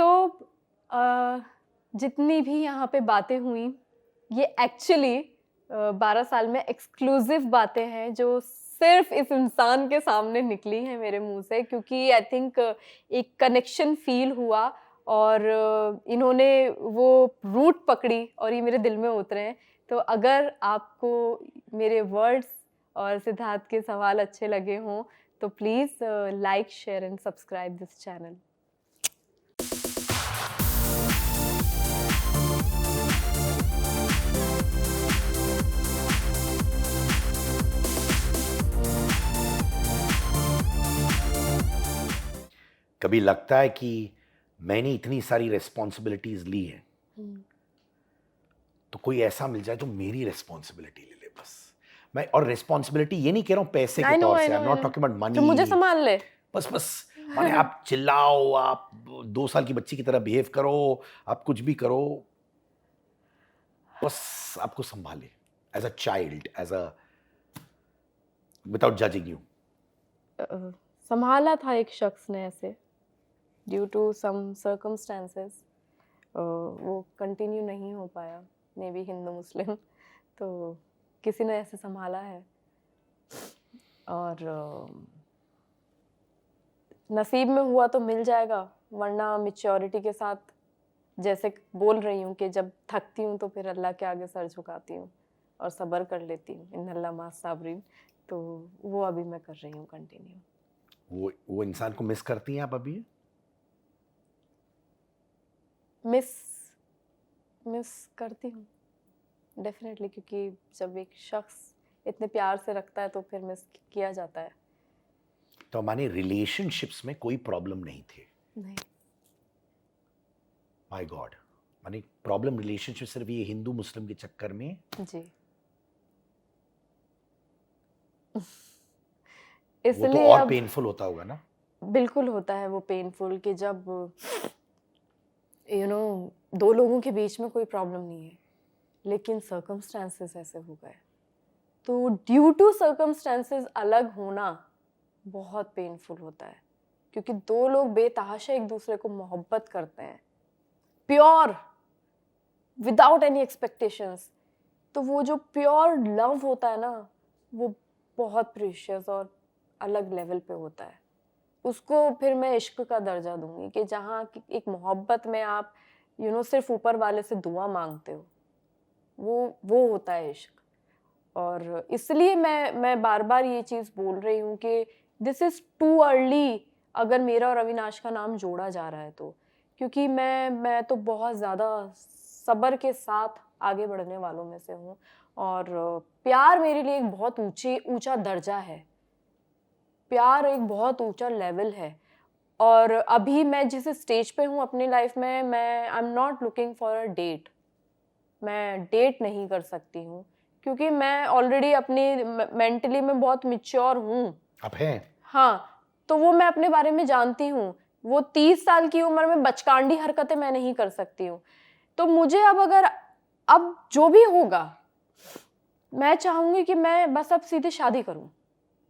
सो जितनी भी यहाँ पे बातें हुई, ये एक्चुअली 12 साल में एक्सक्लूसिव बातें हैं जो सिर्फ इस इंसान के सामने निकली हैं मेरे मुंह से, क्योंकि आई थिंक एक कनेक्शन फील हुआ और इन्होंने वो रूट पकड़ी और ये मेरे दिल में उतरे हैं। तो अगर आपको मेरे वर्ड्स और सिद्धार्थ के सवाल अच्छे लगे हों तो please like, share and subscribe this channel. कभी लगता है कि मैंने इतनी सारी रिस्पॉन्सिबिलिटीज ली हैं, तो कोई ऐसा मिल जाए जो मेरी रिस्पॉन्सिबिलिटी ले ले बस। मैं और रिस्पॉन्सिबिलिटी ये नहीं कह रहा हूँ पैसे के तौर से, आई am not talking about money, जो मुझे संभाल ले। बस माने आप चिल्लाओ, आप 2 साल की बच्ची की तरह बिहेव करो, आप कुछ भी करो, बस आपको संभाले as a child, as a without judging you. संभाला था एक शख्स ने ऐसे, ड्यू टू सम सर्कमस्टेंसेस वो कंटिन्यू नहीं हो पाया, मे बी हिंदू मुस्लिम, तो किसी ने ऐसे संभाला है और नसीब में हुआ तो मिल जाएगा, वरना मैच्योरिटी के साथ जैसे बोल रही हूँ कि जब थकती हूँ तो फिर अल्लाह के आगे सर झुकाती हूँ और सब्र कर लेती हूँ, इन्नल्लाह मास साबरीन, तो वो अभी मैं कर रही हूँ कंटिन्यू। वो इंसान को मिस करती हैं आप अभी? मिस करती हूँ डेफिनेटली, क्योंकि जब एक शख्स इतने प्यार से रखता है तो फिर मिस किया जाता है। तो हमारे रिलेशनशिप्स में कोई प्रॉब्लम नहीं थे? नहीं। माय गॉड, माने प्रॉब्लम रिलेशनशिप सिर्फ ये हिंदू मुस्लिम के चक्कर में? जी। वो तो और पेनफुल होता होगा ना? बिल्कुल होता है वो पेनफुल, कि जब दो लोगों के बीच में कोई प्रॉब्लम नहीं है लेकिन सर्कमस्टेंसेस ऐसे हो गए, तो ड्यू टू सर्कमस्टेंसेस अलग होना बहुत पेनफुल होता है, क्योंकि दो लोग बेतहाशा एक दूसरे को मोहब्बत करते हैं, प्योर, विदाउट एनी एक्सपेक्टेशंस। तो वो जो प्योर लव होता है ना, वो बहुत प्रीशियस और अलग लेवल पे होता है। उसको फिर मैं इश्क का दर्जा दूंगी, कि जहाँ एक मोहब्बत में आप सिर्फ ऊपर वाले से दुआ मांगते हो, वो होता है इश्क। और इसलिए मैं बार बार ये चीज़ बोल रही हूँ कि दिस इज़ टू अर्ली अगर मेरा और अविनाश का नाम जोड़ा जा रहा है तो, क्योंकि मैं तो बहुत ज़्यादा सब्र के साथ आगे बढ़ने वालों में से हूँ, और प्यार मेरे लिए एक बहुत ऊंचा दर्जा है, प्यार एक बहुत ऊंचा लेवल है। और अभी मैं जिस स्टेज पे हूँ अपनी लाइफ में, मैं I am not looking for a date, मैं डेट नहीं कर सकती हूँ, क्योंकि मैं ऑलरेडी अपनी मेंटली में बहुत मैच्योर हूँ। आप हैं? हाँ, तो वो मैं अपने बारे में जानती हूँ, वो 30 साल की उम्र में बचकांडी हरकतें मैं नहीं कर सकती हूँ। तो मुझे अब जो भी होगा, मैं चाहूँगी कि मैं बस अब सीधे शादी करूँ।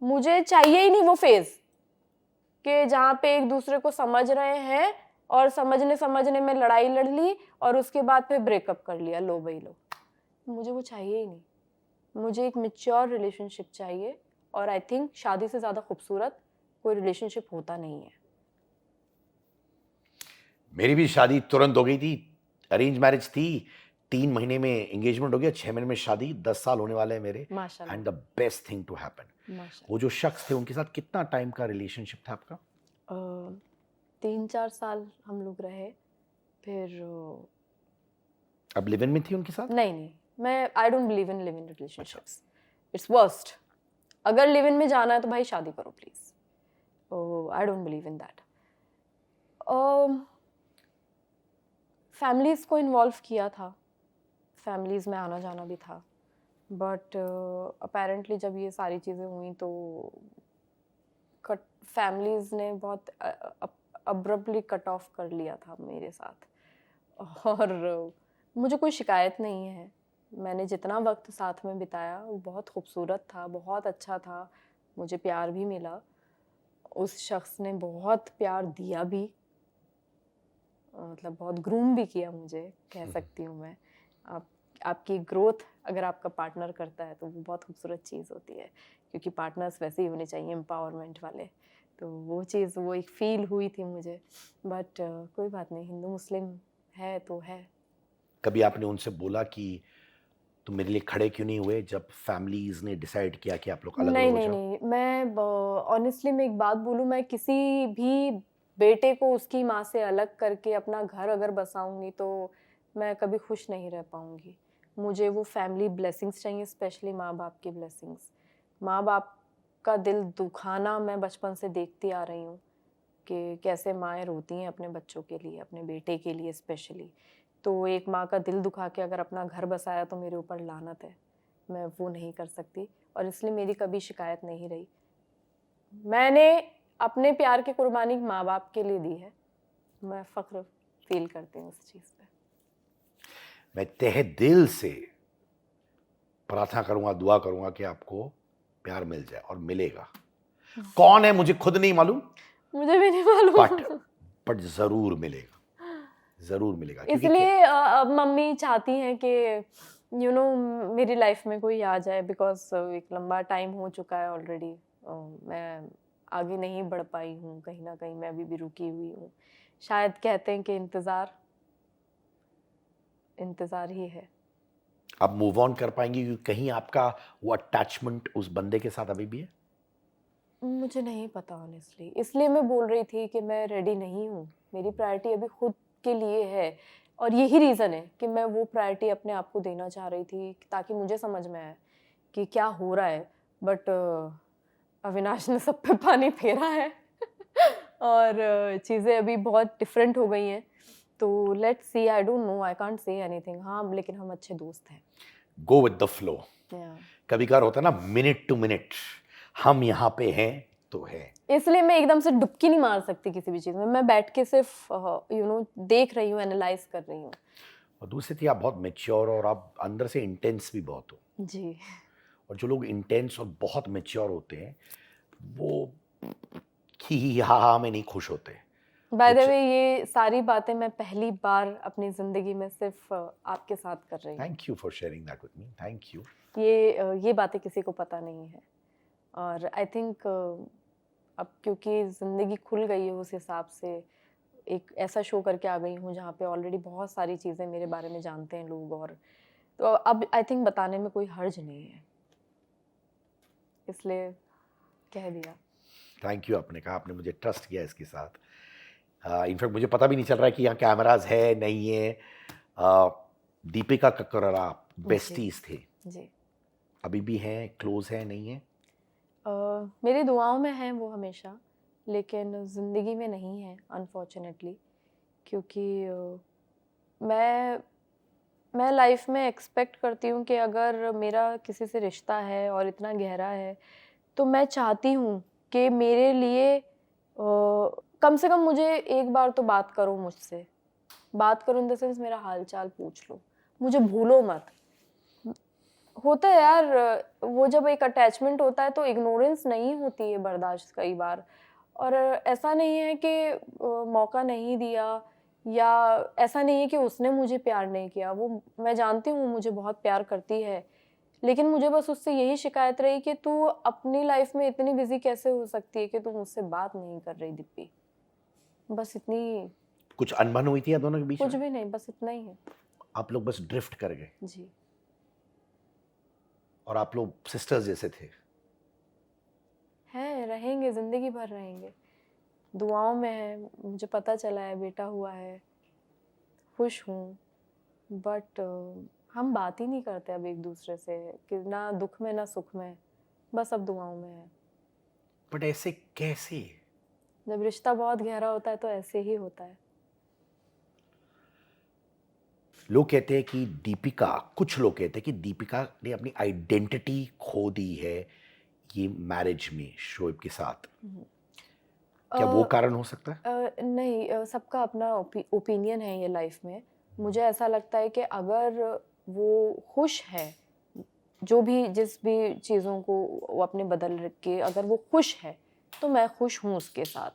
मुझे चाहिए ही नहीं वो फेज कि जहाँ पे एक दूसरे को समझ रहे हैं और समझने में लड़ाई लड़ ली और उसके बाद फिर ब्रेकअप कर लिया, लो भाई लो। मुझे वो चाहिए ही नहीं, मुझे एक मैच्योर रिलेशनशिप चाहिए, और आई थिंक शादी से ज़्यादा खूबसूरत कोई रिलेशनशिप होता नहीं है। मेरी भी शादी तुरंत हो गई थी, अरेंज मैरिज थी, 3 महीने में एंगेजमेंट हो गया, 6 महीने में शादी, 10 साल होने वाले हैं मेरे, माशाल्लाह। And the best thing to happen. वो जो शख्स थे उनके साथ कितना टाइम का रिलेशनशिप था आपका? 3-4 साल हम लोग रहे, फिर अब लिव इन में थी उनके साथ? नहीं, मैं I don't believe in live in relationships, its worst. अगर लिव इन में जाना है तो भाई शादी करो please, I don't believe in that. Families को इन्वॉल्व किया था, फैमिलीज में आना जाना भी था, बट अपेरेंटली जब ये सारी चीज़ें हुई तो फैमिलीज ने बहुत अब्रप्टली कट ऑफ कर लिया था मेरे साथ। और मुझे कोई शिकायत नहीं है, मैंने जितना वक्त साथ में बिताया वो बहुत खूबसूरत था, बहुत अच्छा था, मुझे प्यार भी मिला, उस शख्स ने बहुत प्यार दिया भी, मतलब बहुत ग्रूम भी किया मुझे, कह सकती हूँ मैं। आपकी ग्रोथ अगर आपका पार्टनर करता है तो वो बहुत खूबसूरत चीज़ होती है, क्योंकि पार्टनर्स वैसे ही होने चाहिए एम्पावरमेंट वाले। तो वो चीज़, वो एक फ़ील हुई थी मुझे। बट कोई बात नहीं, हिंदू मुस्लिम है तो है। कभी आपने उनसे बोला कि तुम मेरे लिए खड़े क्यों नहीं हुए जब फैमिलीज ने डिसाइड किया कि आप लोग अलग अलग नहीं हो नहीं जाओ? नहीं, मैं ऑनेस्टली मैं एक बात बोलूँ, मैं किसी भी बेटे को उसकी माँ से अलग करके अपना घर अगर बसाऊंगी तो मैं कभी खुश नहीं रह पाऊंगी। मुझे वो फैमिली ब्लेसिंग्स चाहिए, स्पेशली माँ बाप की ब्लेसिंग्स। माँ बाप का दिल दुखाना मैं बचपन से देखती आ रही हूँ कि कैसे माएँ रोती हैं अपने बच्चों के लिए, अपने बेटे के लिए स्पेशली। तो एक माँ का दिल दुखा के अगर अपना घर बसाया तो मेरे ऊपर लानत है, मैं वो नहीं कर सकती। और इसलिए मेरी कभी शिकायत नहीं रही। मैंने अपने प्यार की कुर्बानी माँ बाप के लिए दी है, मैं फ़ख्र फील करती हूँ इस चीज़ पे। मैं तहे दिल से प्रार्थना करूंगा, दुआ करूंगा कि आपको प्यार मिल जाए, और मिलेगा। कौन है मुझे खुद नहीं मालूम, मुझे भी नहीं मालूम। बट जरूर मिलेगा, जरूर मिलेगा। क्योंकि इसलिए अब मम्मी चाहती हैं कि मेरी लाइफ में कोई आ जाए, बिकॉज एक लंबा टाइम हो चुका है ऑलरेडी। मैं आगे नहीं बढ़ पाई हूँ, कहीं ना कहीं मैं अभी भी रुकी हुई हूँ। शायद कहते हैं कि इंतज़ार ही है। आप मूव ऑन कर पाएंगे, क्योंकि कहीं आपका वो अटैचमेंट उस बंदे के साथ अभी भी है? मुझे नहीं पता ऑनेस्टली, इसलिए मैं बोल रही थी कि मैं रेडी नहीं हूँ। मेरी प्रायोरिटी अभी खुद के लिए है, और यही रीज़न है कि मैं वो प्रायोरिटी अपने आप को देना चाह रही थी, ताकि मुझे समझ में आए कि क्या हो रहा है। बट अविनाश ने सब पे पानी फेरा है और चीज़ें अभी बहुत डिफरेंट हो गई हैं। तो let's see, I don't know, I can't say anything. हाँ, लेकिन हम अच्छे दोस्त हैं। Go with the flow. Yeah. कभी कभार होता है ना, मिनट टू मिनट हम यहाँ पे हैं तो है। इसलिए मैं एकदम से डुबकी नहीं मार सकती किसी भी चीज़ में। मैं बैठ के सिर्फ देख रही हूँ, एनालाइज कर रही हूँ। और दूसरी थी, आप बहुत मेच्योर और आप अंदर से इंटेंस भी बहुत हो। जी। और जो लोग इंटेंस और बहुत मेच्योर होते हैं वो ही हा में नहीं खुश होते। बाय द कुछ वे, ये सारी बातें मैं पहली बार अपनी ज़िंदगी में सिर्फ आपके साथ कर रही हूँ। Thank you for sharing that with me, thank you. ये बातें किसी को पता नहीं है। और आई थिंक अब क्योंकि ज़िंदगी खुल गई है, उस हिसाब से एक ऐसा शो करके आ गई हूँ जहाँ पे ऑलरेडी बहुत सारी चीज़ें मेरे बारे में जानते हैं लोग। और तो अब आई थिंक बताने में कोई हर्ज नहीं है, इसलिए कह दिया। थैंक यू, आपने कहा, आपने मुझे ट्रस्ट किया इसके साथ। इनफैक्ट मुझे पता भी नहीं चल रहा है कि यहाँ कैमराज है नहीं है। दीपिका कक्कर और आप बेस्टीज थे, जी। अभी भी हैं, क्लोज है नहीं है? मेरी दुआओं में है वो हमेशा, लेकिन ज़िंदगी में नहीं है अनफॉर्चुनेटली। क्योंकि मैं लाइफ में एक्सपेक्ट करती हूँ कि अगर मेरा किसी से रिश्ता है और इतना गहरा है, तो मैं चाहती हूँ कि मेरे लिए कम से कम मुझे एक बार तो बात करो मुझसे। बात करो इन द सेंस मेरा हाल चाल पूछ लो, मुझे भूलो मत। होता है यार, वो जब एक अटैचमेंट होता है तो इग्नोरेंस नहीं होती है बर्दाश्त कई बार। और ऐसा नहीं है कि मौका नहीं दिया, या ऐसा नहीं है कि उसने मुझे प्यार नहीं किया। वो मैं जानती हूँ मुझे बहुत प्यार करती है, लेकिन मुझे बस उससे यही शिकायत रही कि तू अपनी लाइफ में इतनी बिजी कैसे हो सकती है कि तू मुझसे बात नहीं कर रही दीप्ति। बस इतनी। कुछ अनबन हुई थी या दोनों के बीच कुछ में? भी नहीं, बस इतना ही है। आप लोग बस ड्रिफ्ट कर गए, जी। और आप लोग सिस्टर्स जैसे थे। हैं, रहेंगे, ज़िंदगी भर रहेंगे। दुआओं में है, मुझे पता चला है, बेटा हुआ है, खुश हूँ। बट हम बात ही नहीं करते अब एक दूसरे से, कि ना दुख में ना सुख में, बस अब दुआओं में है। बट ऐसे कैसे? जब रिश्ता बहुत गहरा होता है तो ऐसे ही होता है। लोग कहते हैं कि दीपिका, कुछ लोग कहते हैं कि दीपिका ने अपनी आइडेंटिटी खो दी है ये मैरिज में शोएब के साथ। क्या वो कारण हो सकता है? नहीं, सबका अपना ओपिनियन है ये लाइफ में। मुझे ऐसा लगता है कि अगर वो खुश है, जो भी जिस भी चीज़ों को वो अपने बदल के अगर वो खुश है, तो मैं खुश हूँ उसके साथ।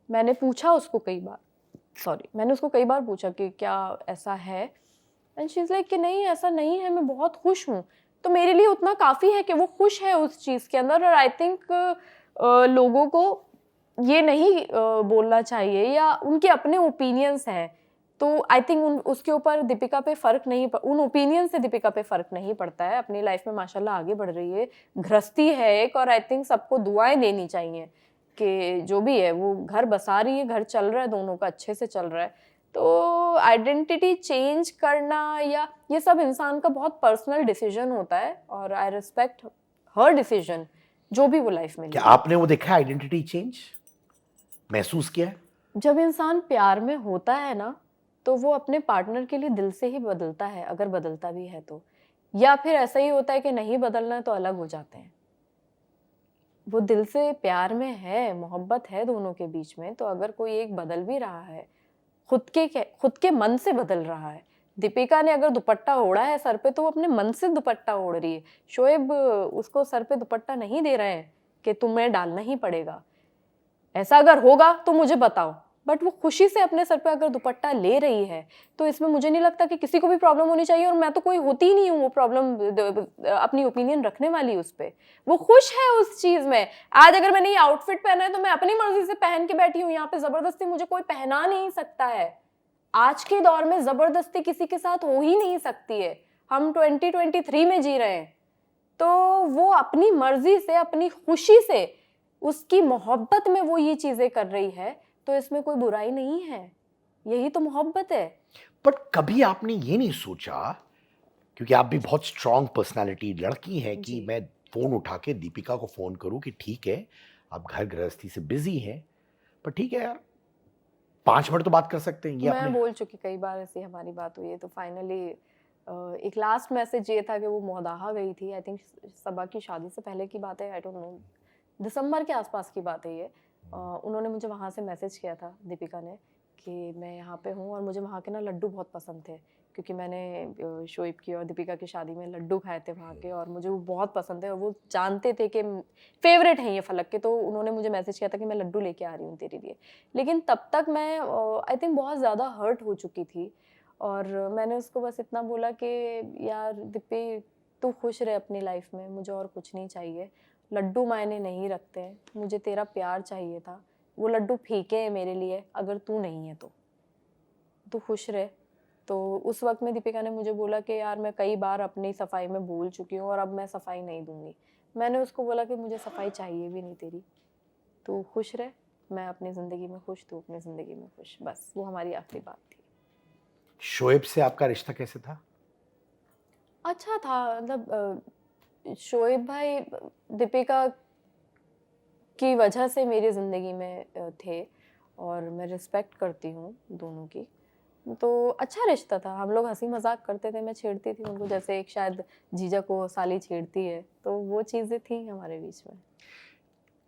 मैंने पूछा उसको कई बार सॉरी, मैंने उसको कई बार पूछा कि क्या ऐसा है, एंड शी इज़ लाइक कि नहीं ऐसा नहीं है, मैं बहुत खुश हूँ। तो मेरे लिए उतना काफ़ी है कि वो खुश है उस चीज़ के अंदर, और आई थिंक लोगों को ये नहीं बोलना चाहिए, या उनके अपने ओपिनियंस हैं, तो आई थिंक उन उसके ऊपर दीपिका पे फ़र्क नहीं उन ओपिनियन से दीपिका पे फ़र्क नहीं पड़ता है। अपनी लाइफ में माशाल्लाह आगे बढ़ रही है, गृहस्थी है एक, और आई थिंक सबको दुआएं देनी चाहिए कि जो भी है वो घर बसा रही है, घर चल रहा है, दोनों का अच्छे से चल रहा है। तो आइडेंटिटी चेंज करना या ये सब इंसान का बहुत पर्सनल डिसीजन होता है, और आई रिस्पेक्ट हर डिसीजन जो भी वो लाइफ में ले। क्या आपने वो देखा आइडेंटिटी चेंज महसूस किया है? जब इंसान प्यार में होता है ना, तो वो अपने पार्टनर के लिए दिल से ही बदलता है, अगर बदलता भी है तो, या फिर ऐसा ही होता है कि नहीं बदलना है तो अलग हो जाते हैं। वो दिल से प्यार में है, मोहब्बत है दोनों के बीच में, तो अगर कोई एक बदल भी रहा है, खुद के मन से बदल रहा है। दीपिका ने अगर दुपट्टा ओढ़ा है सर पे, तो वो अपने मन से दुपट्टा ओढ़ रही है। शोएब उसको सर पे दुपट्टा नहीं दे रहे हैं कि तुम्हें डालना ही पड़ेगा। ऐसा अगर होगा तो मुझे बताओ, बट वो खुशी से अपने सर पे अगर दुपट्टा ले रही है, तो इसमें मुझे नहीं लगता कि किसी को भी प्रॉब्लम होनी चाहिए, और मैं तो कोई होती ही नहीं हूँ वो प्रॉब्लम अपनी ओपिनियन रखने वाली उस पे। वो खुश है उस चीज में। आज अगर मैंने ये आउटफिट पहना है तो मैं अपनी मर्जी से पहन के बैठी हूँ यहाँ पे, जबरदस्ती मुझे कोई पहना नहीं सकता है। आज के दौर में जबरदस्ती किसी के साथ हो ही नहीं सकती है। हम 2023 में जी रहे हैं, तो वो अपनी मर्जी से, अपनी खुशी से, उसकी मोहब्बत में वो ये चीजें कर रही है, तो इसमें कोई बुराई नहीं है। यही तो मोहब्बत है। बट कभी आपने ये नहीं सोचा, क्योंकि आप भी बहुत स्ट्रांग पर्सनालिटी लड़की हैं, कि जी। मैं फोन उठा के दीपिका को फोन करूं कि ठीक है आप घर गृहस्थी से बिजी हैं, पर ठीक है यार 5 मिनट तो बात कर सकते हैं, ये मैं आपने? बोल चुकी कई बार, ऐसी हमारी बात हुई है, तो फाइनली एक लास्ट मैसेज ये था कि वो मोहदाहा गई थी, आई थिंक सबा की शादी से पहले की बात है, आई डोंट नो, दिसंबर के आसपास की बात है ये। उन्होंने मुझे वहाँ से मैसेज किया था, दीपिका ने, कि मैं यहाँ पे हूँ, और मुझे वहाँ के ना लड्डू बहुत पसंद थे, क्योंकि मैंने शोएब की और दीपिका की शादी में लड्डू खाए थे वहाँ के, और मुझे वो बहुत पसंद है, और वो जानते थे कि फेवरेट हैं ये फलक के, तो उन्होंने मुझे मैसेज किया था कि मैं लड्डू लेके आ रही हूँ तेरे लिए। लेकिन तब तक मैं आई थिंक बहुत ज़्यादा हर्ट हो चुकी थी, और मैंने उसको बस इतना बोला कि यार दीपी, तू खुश रहे अपनी लाइफ में, मुझे और कुछ नहीं चाहिए। लड्डू मायने नहीं रखते हैं, मुझे तेरा प्यार चाहिए था, वो लड्डू फीके हैं मेरे लिए अगर तू नहीं है तो, तू खुश रहे। तो उस वक्त में दीपिका ने मुझे बोला कि यार मैं कई बार अपनी सफाई में भूल चुकी हूँ, और अब मैं सफाई नहीं दूंगी। मैंने उसको बोला कि मुझे सफाई चाहिए भी नहीं तेरी, तू खुश रहे, मैं अपनी ज़िंदगी में खुश, तू अपनी ज़िंदगी में खुश, बस वो हमारी आखिरी बात थी। शोएब से आपका रिश्ता कैसे था? अच्छा था, मतलब शोएब भाई दीपिका की वजह से मेरी ज़िंदगी में थे, और मैं रिस्पेक्ट करती हूँ दोनों की। तो अच्छा रिश्ता था, हम लोग हंसी मजाक करते थे, मैं छेड़ती थी उनको जैसे एक शायद जीजा को साली छेड़ती है, तो वो चीज़ें थी हमारे बीच में।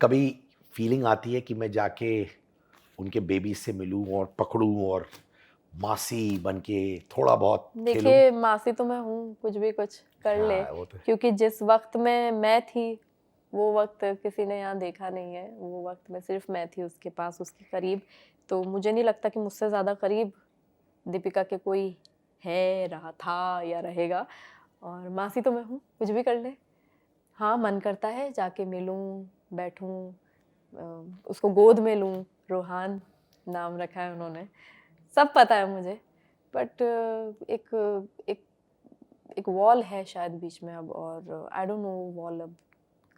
कभी फीलिंग आती है कि मैं जाके उनके बेबी से मिलूं और पकड़ूं और मासी बन के थोड़ा बहुत खेलूं? देखिए मासी तो मैं हूँ, कुछ भी कुछ कर ले, हाँ वो तो। क्योंकि जिस वक्त में मैं थी वो वक्त किसी ने यहाँ देखा नहीं है। वो वक्त में सिर्फ मैं थी उसके पास, उसके करीब, तो मुझे नहीं लगता कि मुझसे ज़्यादा करीब दीपिका के कोई है, रहा था या रहेगा। और मासी तो मैं हूँ, कुछ भी कर ले। हाँ, मन करता है जाके मिलूँ, बैठूँ, उसको गोद में लूँ। रोहान नाम रखा है उन्होंने, सब पता है मुझे, बट एक एक एक वॉल है शायद बीच में अब, और आई डोंट नो वॉल अब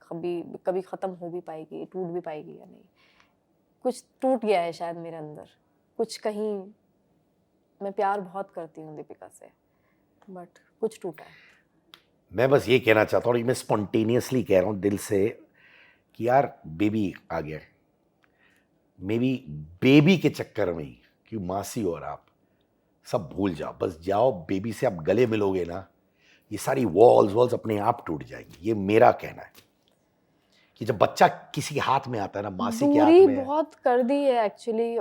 कभी कभी ख़त्म हो भी पाएगी, टूट भी पाएगी या नहीं। कुछ टूट गया है शायद मेरे अंदर, कुछ कहीं। मैं प्यार बहुत करती हूँ दीपिका से, बट कुछ टूटा है। मैं बस ये कहना चाहता हूँ, और ये मैं स्पॉन्टेनियसली कह रहा हूँ दिल से, कि यार बेबी आ गया, मे बी बेबी के चक्कर में ही, कि मासी और आप सब भूल जाओ, बस जाओ बेबी से आप गले मिलोगे ना, ये सारी वॉल्स अपने आप टूट जाएंगी। ये मेरा कहना है कि जब बच्चा किसी के हाथ में आता है ना, मासी के हाथ दूरी में है। बहुत कर दी है एक्चुअली,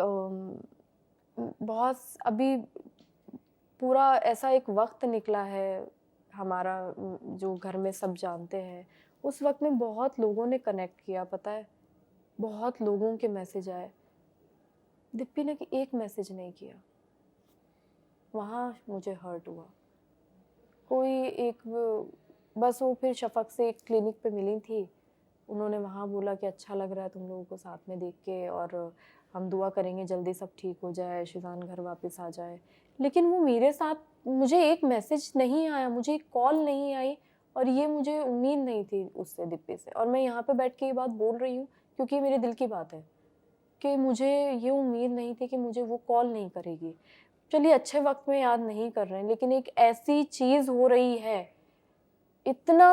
बहुत अभी पूरा ऐसा एक वक्त निकला है हमारा, जो घर में सब जानते हैं, उस वक्त में बहुत लोगों ने कनेक्ट किया, पता है, बहुत लोगों के मैसेज आए, दिप्पी ने एक मैसेज नहीं किया, वहाँ मुझे हर्ट हुआ। कोई एक बस वो फिर शफक से एक क्लिनिक पे मिली थी, उन्होंने वहाँ बोला कि अच्छा लग रहा है तुम लोगों को साथ में देख के, और हम दुआ करेंगे जल्दी सब ठीक हो जाए, शिजान घर वापस आ जाए। लेकिन वो मेरे साथ, मुझे एक मैसेज नहीं आया, मुझे एक कॉल नहीं आई, और ये मुझे उम्मीद नहीं थी उससे, दिप्पी से। और मैं यहाँ पे बैठ के ये बात बोल रही हूँ क्योंकि ये मेरे दिल की बात है कि मुझे ये उम्मीद नहीं थी कि मुझे वो कॉल नहीं करेगी। चलिए अच्छे वक्त में याद नहीं कर रहे हैं, लेकिन एक ऐसी चीज़ हो रही है, इतना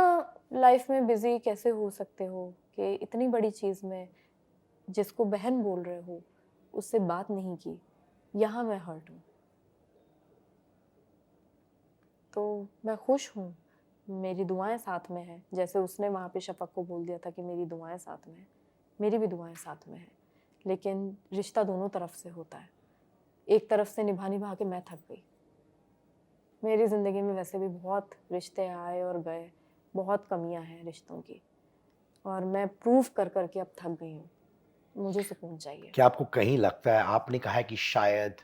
लाइफ में बिजी कैसे हो सकते हो कि इतनी बड़ी चीज़ में जिसको बहन बोल रहे हो उससे बात नहीं की। यहाँ मैं हर्ट हूँ, तो मैं खुश हूँ, मेरी दुआएं साथ में हैं। जैसे उसने वहाँ पे शफक को बोल दिया था कि मेरी दुआएं साथ में हैं, मेरी भी दुआएं साथ में हैं। लेकिन रिश्ता दोनों तरफ से होता है, एक तरफ से निभा निभा के मैं थक गई। मेरी ज़िंदगी में वैसे भी बहुत रिश्ते आए और गए, बहुत कमियां हैं रिश्तों की, और मैं प्रूव कर करके अब थक गई हूँ, मुझे सुकून चाहिए। क्या आपको कहीं लगता है, आपने कहा है कि शायद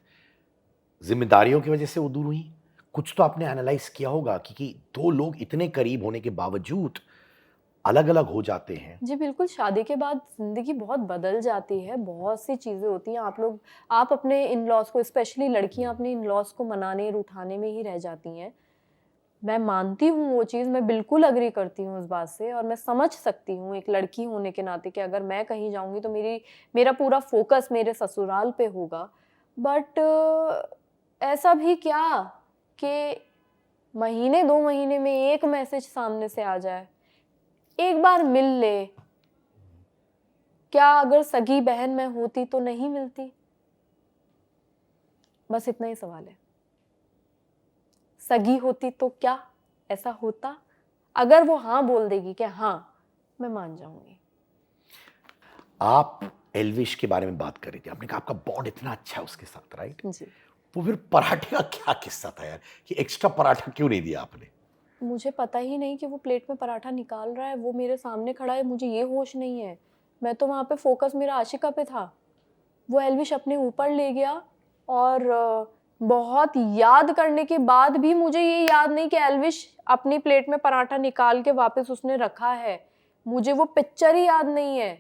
जिम्मेदारियों की वजह से वो दूर हुई, कुछ तो आपने एनालाइज किया होगा कि दो लोग इतने करीब होने के बावजूद अलग अलग हो जाते हैं? जी बिल्कुल, शादी के बाद ज़िंदगी बहुत बदल जाती है, बहुत सी चीज़ें होती हैं। आप अपने इन लॉज को, स्पेशली लड़कियां अपने इन लॉज को मनाने उठाने में ही रह जाती हैं। मैं मानती हूँ वो चीज़, मैं बिल्कुल अग्री करती हूँ उस बात से, और मैं समझ सकती हूँ एक लड़की होने के नाते कि अगर मैं कहीं जाऊँगी तो मेरा पूरा फोकस मेरे ससुराल पे होगा। बट ऐसा भी क्या कि महीने 2 महीने में एक मैसेज सामने से आ जाए, एक बार मिल ले। क्या अगर सगी बहन मैं होती तो नहीं मिलती? बस इतना ही सवाल है। सगी होती तो क्या ऐसा होता? अगर वो हाँ बोल देगी कि हाँ, मैं मान जाऊंगी। आप एल्विश के बारे में बात कर रही थी, आपने कहा आपका बॉन्ड इतना अच्छा है उसके साथ, राइट? जी, वो फिर पराठे का क्या किस्सा था यार, कि एक्स्ट्रा पराठा क्यों नहीं दिया आपने? मुझे पता ही नहीं कि वो प्लेट में पराठा निकाल रहा है, वो मेरे सामने खड़ा है, मुझे ये होश नहीं है। मैं तो वहाँ पे फोकस मेरा आशिका पे था। वो एल्विश अपने ऊपर ले गया, और बहुत याद करने के बाद भी मुझे ये याद नहीं कि एल्विश अपनी प्लेट में पराठा निकाल के वापस उसने रखा है। मुझे वो पिक्चर ही याद नहीं है।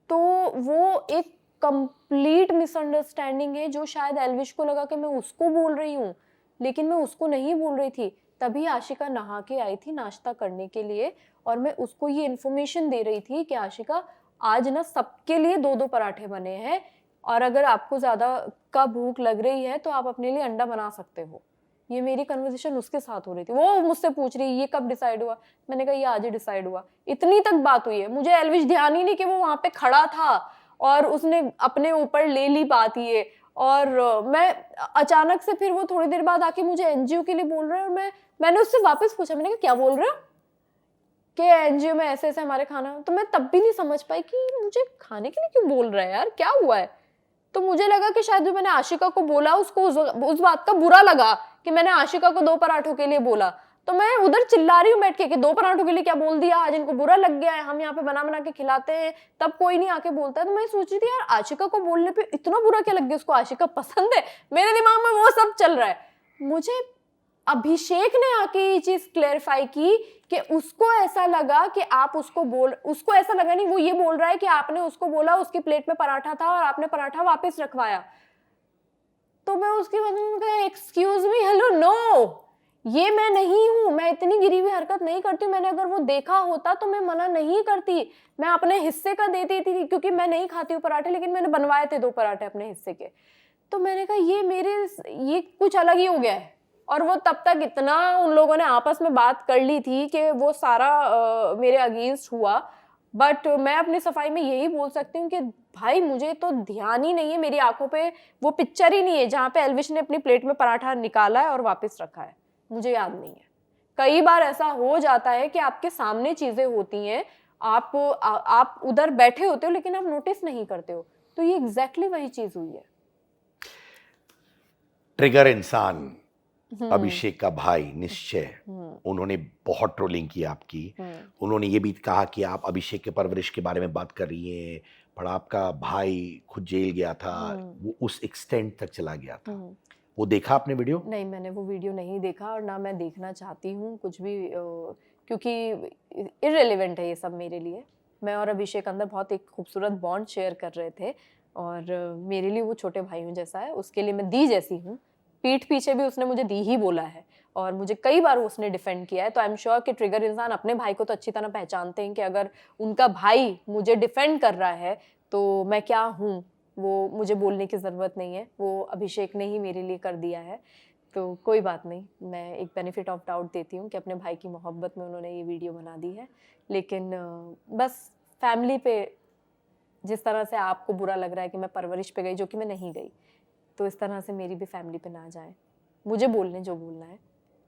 तो वो एक कंप्लीट मिसअंडरस्टैंडिंग है, जो शायद एल्विश को लगा कि मैं उसको बोल रही हूँ, लेकिन मैं उसको नहीं बोल रही थी। तभी आशिका नहा के आई थी नाश्ता करने के लिए, और मैं उसको ये इन्फॉर्मेशन दे रही थी कि आशिका, आज ना सबके लिए 2-2 पराठे बने हैं, और अगर आपको ज़्यादा का भूख लग रही है तो आप अपने लिए अंडा बना सकते हो। ये मेरी कन्वर्सेशन उसके साथ हो रही थी। वो मुझसे पूछ रही ये कब डिसाइड हुआ? मैंने कहा ये आज ही डिसाइड हुआ। इतनी तक बात हुई है। मुझे एल्विश ध्यान ही नहीं कि वो वहाँ पे खड़ा था और उसने अपने ऊपर ले ली बात ये। और मैं अचानक से फिर वो थोड़ी देर बाद आके मुझे एनजीओ के लिए बोल रहा है, और मैंने उससे वापस पूछा, मैंने कहा क्या बोल रहे हो कि एनजीओ में ऐसे ऐसे हमारे खाना। तो मैं तब भी नहीं समझ पाई कि मुझे खाने के लिए क्यों बोल रहा है यार, क्या हुआ है। तो मुझे लगा कि शायद जो मैंने आशिका को बोला उसको उस बात का बुरा लगा कि मैंने आशिका को 2 पराठों के लिए बोला। तो मैं उधर चिल्ला रही हूँ बैठ के कि 2 पराठों के लिए क्या बोल दिया, आज इनको बुरा लग गया है, हम यहाँ पे बना बना के खिलाते हैं तब कोई नहीं आके बोलता है। तो मैं सोच रही थी यार आशिका को बोलने पे इतना बुरा क्या लग गया, उसको आशिका पसंद है, मेरे दिमाग में वो सब चल रहा है। मुझे अभिषेक ने आके ये चीज क्लेरिफाई की कि उसको ऐसा लगा कि आप उसको ऐसा लगा नहीं, वो ये बोल रहा है कि आपने उसको बोला उसकी प्लेट में पराठा था और आपने पराठा वापस रखवाया। तो मैं उसके बाद में एक्सक्यूज मी, हेलो, नो, ये मैं नहीं हूं, मैं इतनी गिरी हुई हरकत नहीं करती। मैंने अगर वो देखा होता तो मैं मना नहीं करती, मैं अपने हिस्से का देती थी, क्योंकि मैं नहीं खाती हूँ पराठे, लेकिन मैंने बनवाए थे 2 पराठे अपने हिस्से के। तो मैंने कहा ये कुछ अलग ही हो गया है। और वो तब तक इतना उन लोगों ने आपस में बात कर ली थी कि वो सारा मेरे अगेंस्ट हुआ। बट मैं अपनी सफाई में यही बोल सकती हूँ कि भाई मुझे तो ध्यान ही नहीं है, मेरी आंखों पे वो पिक्चर ही नहीं है जहाँ पे एल्विश ने अपनी प्लेट में पराठा निकाला है और वापस रखा है, मुझे याद नहीं है। कई बार ऐसा हो जाता है कि आपके सामने चीजें होती हैं, आप उधर बैठे होते हो लेकिन आप नोटिस नहीं करते हो। तो ये एग्जैक्टली वही चीज हुई है। ट्रिगर इंसान अभिषेक का भाई निश्चय, उन्होंने बहुत ट्रोलिंग की आपकी। उन्होंने ये भी कहा कि आप अभिषेक के परवरिश के बारे में बात कर रही हैं, पर आपका भाई खुद जेल गया था, वो उस एक्सटेंट तक चला गया था। वो देखा आपने वीडियो? नहीं, मैंने वो वीडियो नहीं देखा और ना मैं देखना चाहती हूँ कुछ भी, क्योंकि इररिलेवेंट है ये सब मेरे लिए। मैं और अभिषेक अंदर बहुत एक खूबसूरत बॉन्ड शेयर कर रहे थे और मेरे लिए वो छोटे भाइयों जैसा है, उसके लिए मैं दी जैसी हूँ। पीठ पीछे भी उसने मुझे दी ही बोला है और मुझे कई बार उसने डिफेंड किया है। तो आई एम श्योर कि ट्रिगर इंसान अपने भाई को तो अच्छी तरह पहचानते हैं कि अगर उनका भाई मुझे डिफेंड कर रहा है तो मैं क्या हूँ, वो मुझे बोलने की ज़रूरत नहीं है, वो अभिषेक ने ही मेरे लिए कर दिया है। तो कोई बात नहीं, मैं एक बेनिफिट ऑफ डाउट देती हूँ कि अपने भाई की मोहब्बत में उन्होंने ये वीडियो बना दी है। लेकिन बस फैमिली पे जिस तरह से आपको बुरा लग रहा है कि मैं परवरिश पे गई, जो कि मैं नहीं गई, तो इस तरह से मेरी भी फैमिली पे ना जाए। मुझे बोलने जो बोलना है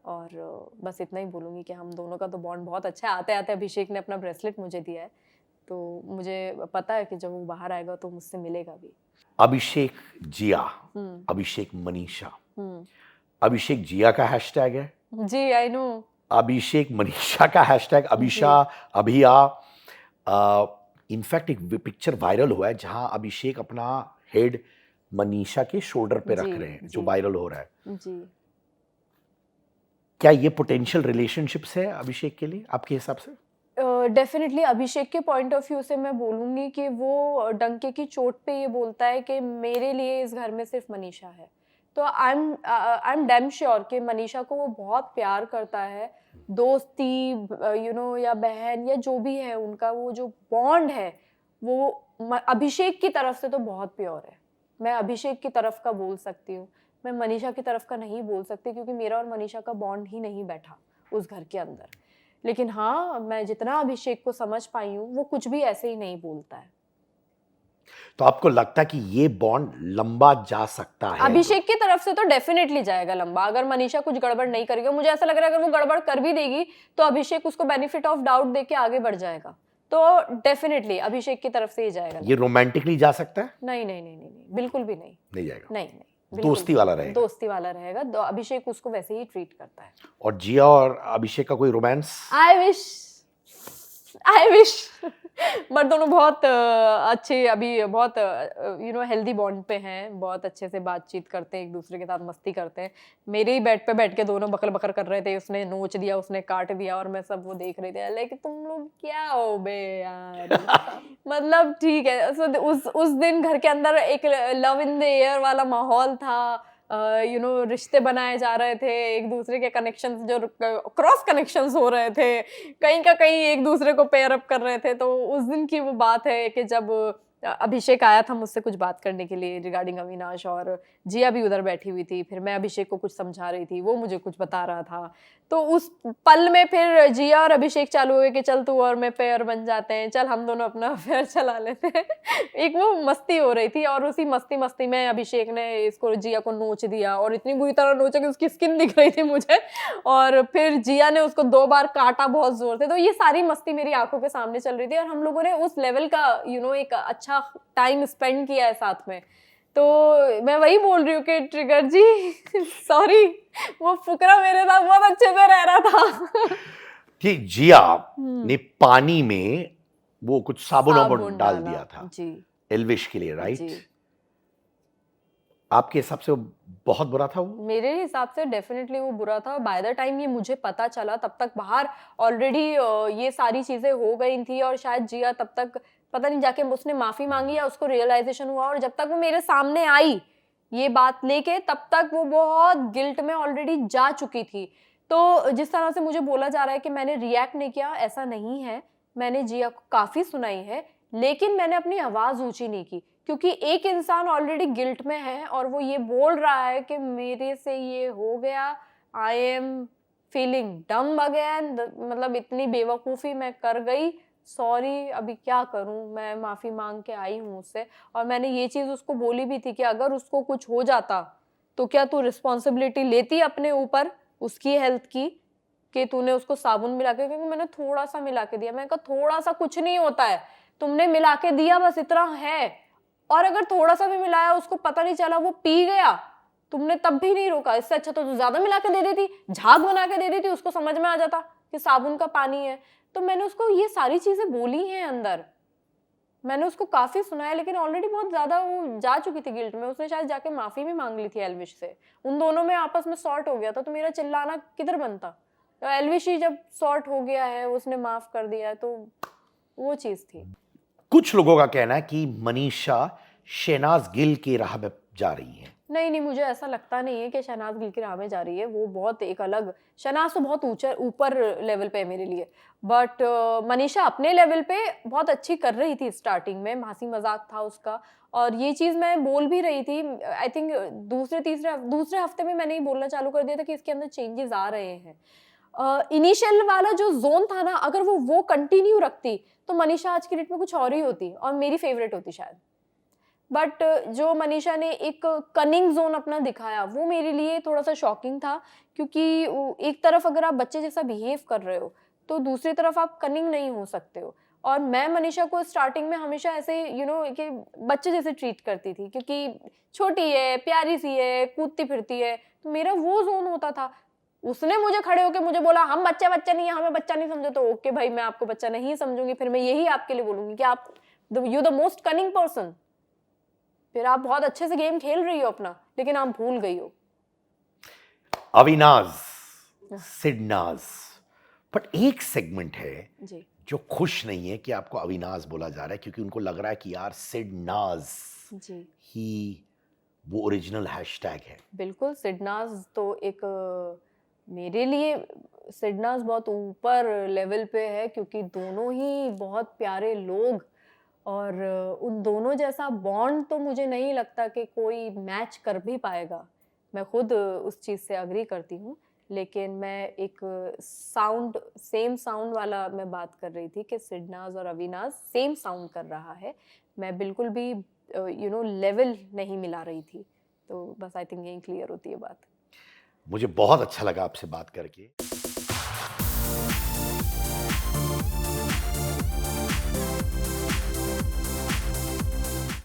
और बस इतना ही बोलूँगी कि हम दोनों का तो बॉन्ड बहुत अच्छा है। आते आते अभिषेक ने अपना ब्रेसलेट मुझे दिया है, तो मुझे पता है कि जब वो बाहर आएगा तो मुझसे मिलेगा भी। अभिषेक जिया, अभिषेक मनीषा, अभिषेक जिया का हैशटैग है जी, आई नो। अभिषेक मनीषा का हैशटैग अभिषा अभिया। इनफैक्ट एक पिक्चर वायरल हुआ है जहां अभिषेक अपना हेड मनीषा के शोल्डर पे रख रहे हैं, जो वायरल हो रहा है जी। क्या ये पोटेंशियल रिलेशनशिप्स है अभिषेक के लिए आपके हिसाब से? डेफिनेटली अभिषेक के पॉइंट ऑफ व्यू से मैं बोलूँगी कि वो डंके की चोट पे ये बोलता है कि मेरे लिए इस घर में सिर्फ मनीषा है। तो आई एम डैम श्योर कि मनीषा को वो बहुत प्यार करता है। दोस्ती या बहन या जो भी है, उनका वो जो बॉन्ड है वो अभिषेक की तरफ से तो बहुत प्योर है। मैं अभिषेक की तरफ का बोल सकती हूँ, मैं मनीषा की तरफ का नहीं बोल सकती, क्योंकि मेरा और मनीषा का बॉन्ड ही नहीं बैठा उस घर के अंदर। लेकिन हाँ, मैं जितना अभिषेक को समझ पाई हूँ, वो कुछ भी ऐसे ही नहीं बोलता है। तो आपको लगता है कि ये बॉन्ड लंबा जा सकता है? अभिषेक की तरफ से तो डेफिनेटली जाएगा लंबा, अगर मनीषा कुछ गड़बड़ नहीं करेगी। मुझे ऐसा लग रहा है अगर वो गड़बड़ कर भी देगी तो अभिषेक उसको बेनिफिट ऑफ डाउट देके आगे बढ़ जाएगा। तो डेफिनेटली अभिषेक की तरफ से ही जाएगा। ये रोमांटिकली जा सकता है? नहीं नहीं नहीं नहीं, नहीं बिल्कुल भी नहीं। नहीं जाएगा? नहीं नहीं, दोस्ती वाला रहेगा? दोस्ती वाला रहेगा। अभिषेक उसको वैसे ही ट्रीट करता है। और जिया और अभिषेक का कोई रोमांस? आई विश बट दोनों बहुत अच्छे, अभी बहुत हेल्दी बॉन्ड पे हैं, बहुत अच्छे से बातचीत करते हैं, एक दूसरे के साथ मस्ती करते हैं। मेरे ही बेड पे बैठ के दोनों बकर बकर कर रहे थे, उसने नोच दिया, उसने काट दिया और मैं सब वो देख रही थी, लाइक तुम लोग क्या हो बे यार। मतलब ठीक है। उस दिन घर के अंदर एक लव इन द एयर वाला माहौल था। रिश्ते बनाए जा रहे थे, एक दूसरे के कनेक्शंस जो क्रॉस कनेक्शंस हो रहे थे, कहीं का कहीं एक दूसरे को पेयर अप कर रहे थे। तो उस दिन की वो बात है कि जब अभिषेक आया था मुझसे कुछ बात करने के लिए रिगार्डिंग अविनाश, और जिया भी उधर बैठी हुई थी। फिर मैं अभिषेक को कुछ समझा रही थी, वो मुझे कुछ बता रहा था। तो उस पल में फिर जिया और अभिषेक चालू हुए कि चल तू और मैं पेयर बन जाते हैं, चल हम दोनों अपना अफेयर चला लेते हैं। एक वो मस्ती हो रही थी और उसी मस्ती में अभिषेक ने इसको, जिया को नोच दिया और इतनी बुरी तरह नोचा कि उसकी स्किन दिख रही थी मुझे, और फिर जिया ने उसको 2 बार काटा बहुत जोर से। तो ये सारी मस्ती मेरी आंखों के सामने चल रही थी और हम लोगों ने उस लेवल का एक अच्छा टाइम स्पेंड किया है साथ में। तो मैं वही बोल रही हूँ कि ट्रिगर जी सॉरी, वो फुकरा मेरे साथ बहुत अच्छे से रह रहा था। ठीक, जिया ने पानी में वो कुछ साबुन डाल दिया था जी, एल्विश के लिए, राइट? जी। आपके हिसाब से वो बहुत बुरा था? वो मेरे हिसाब से डेफिनेटली वो बुरा था। बाय द टाइम ये मुझे पता चला तब तक बाहर ऑलरेडी ये सारी चीजें हो गई थी और शायद जिया तब तक पता नहीं जाके उसने माफी मांगी या उसको रियलाइजेशन हुआ, और जब तक वो मेरे सामने आई ये बात लेके तब तक वो बहुत गिल्ट में ऑलरेडी जा चुकी थी। तो जिस तरह से मुझे बोला जा रहा है कि मैंने रिएक्ट नहीं किया, ऐसा नहीं है। मैंने जिया को काफी सुनाई है, लेकिन मैंने अपनी आवाज ऊंची नहीं की, क्योंकि एक इंसान ऑलरेडी गिल्ट में है और वो ये बोल रहा है कि मेरे से ये हो गया, आई एम फीलिंग डम अगेन, मतलब इतनी बेवकूफ़ी मैं कर गई, सॉरी अभी क्या करूं, मैं माफ़ी मांग के आई हूं उससे। और मैंने ये चीज़ उसको बोली भी थी कि अगर उसको कुछ हो जाता तो क्या तू रिस्पॉन्सिबिलिटी लेती अपने ऊपर उसकी हेल्थ की, कि तूने उसको साबुन मिला के, क्योंकि मैंने थोड़ा सा मिला के दिया। मैंने कहा थोड़ा सा कुछ नहीं होता है, तुमने मिला के दिया बस इतना है, और अगर थोड़ा सा भी मिलाया उसको पता नहीं चला वो पी गया तुमने तब भी नहीं रोका, इससे अच्छा तो तू ज्यादा मिला के दे देती, झाग बना के दे देती, उसको समझ में आ जाता कि साबुन का पानी है। तो मैंने उसको ये सारी चीजें बोली हैं अंदर, मैंने उसको काफी सुना है, लेकिन ऑलरेडी बहुत ज्यादा वो जा चुकी थी गिल्ट में। उसने शायद जाके माफी भी मांग ली थी एल्विश से, उन दोनों में आपस में सॉर्ट हो गया था, तो मेरा चिल्लाना किधर बनता। तो एल्विश ही जब सॉर्ट हो गया है, उसने माफ कर दिया है, तो वो चीज थी। कुछ लोगों का कहना है कि मनीषा शहनाज गिल की राह में जा रही है। नहीं, मुझे ऐसा लगता नहीं है कि शहनाज गिल की राह में जा रही है। वो बहुत एक अलग, शहनाज तो बहुत ऊपर लेवल पे है मेरे लिए, बट मनीषा अपने लेवल पे बहुत अच्छी कर रही थी स्टार्टिंग में, हंसी मजाक था उसका, और ये चीज मैं बोल भी रही थी। आई थिंक दूसरे हफ्ते में मैंने ही बोलना चालू कर दिया था कि इसके अंदर चेंजेस आ रहे हैं। इनिशियल वाला जो जोन था ना, अगर वो कंटिन्यू रखती तो मनीषा आज की डेट में कुछ और ही होती और मेरी फेवरेट होती शायद। बट जो मनीषा ने एक कनिंग जोन अपना दिखाया, वो मेरे लिए थोड़ा सा शॉकिंग था, क्योंकि एक तरफ अगर आप बच्चे जैसा बिहेव कर रहे हो तो दूसरी तरफ आप कनिंग नहीं हो सकते हो। और मैं मनीषा को स्टार्टिंग में हमेशा ऐसे कि बच्चे जैसे ट्रीट करती थी, क्योंकि छोटी है, प्यारी सी है, कूदती फिरती है, तो मेरा वो जोन होता था। उसने मुझे खड़े होकर मुझे बोला हम बच्चा नहीं है, हमें बच्चा नहीं समझो, तो ओके भाई, मैं आपको बच्चा नहीं समझूंगी, फिर मैं यही आपके लिए बोलूंगी कि आप you the most cunning person. फिर आप बहुत अच्छे से गेम खेल रही हो अपना, लेकिन आप भूल गई हो। अविनाज, सिडनाज, बट एक सेगमेंट है जी। जो खुश नहीं है कि आपको अविनाज बोला जा रहा है, क्योंकि उनको लग रहा है कि यार सिडनाज जी ही वो ओरिजिनल हैशटैग है। बिल्कुल, सिडनाज तो एक मेरे लिए सिडनाज बहुत ऊपर लेवल पे है, क्योंकि दोनों ही बहुत प्यारे लोग, और उन दोनों जैसा बॉन्ड तो मुझे नहीं लगता कि कोई मैच कर भी पाएगा। मैं खुद उस चीज़ से अग्री करती हूँ, लेकिन मैं एक सेम साउंड वाला मैं बात कर रही थी कि सिडनाज और अविनाज सेम साउंड कर रहा है। मैं बिल्कुल भी लेवल नहीं मिला रही थी। तो बस आई थिंक यही क्लियर होती है बात। मुझे बहुत अच्छा लगा आपसे बात करके।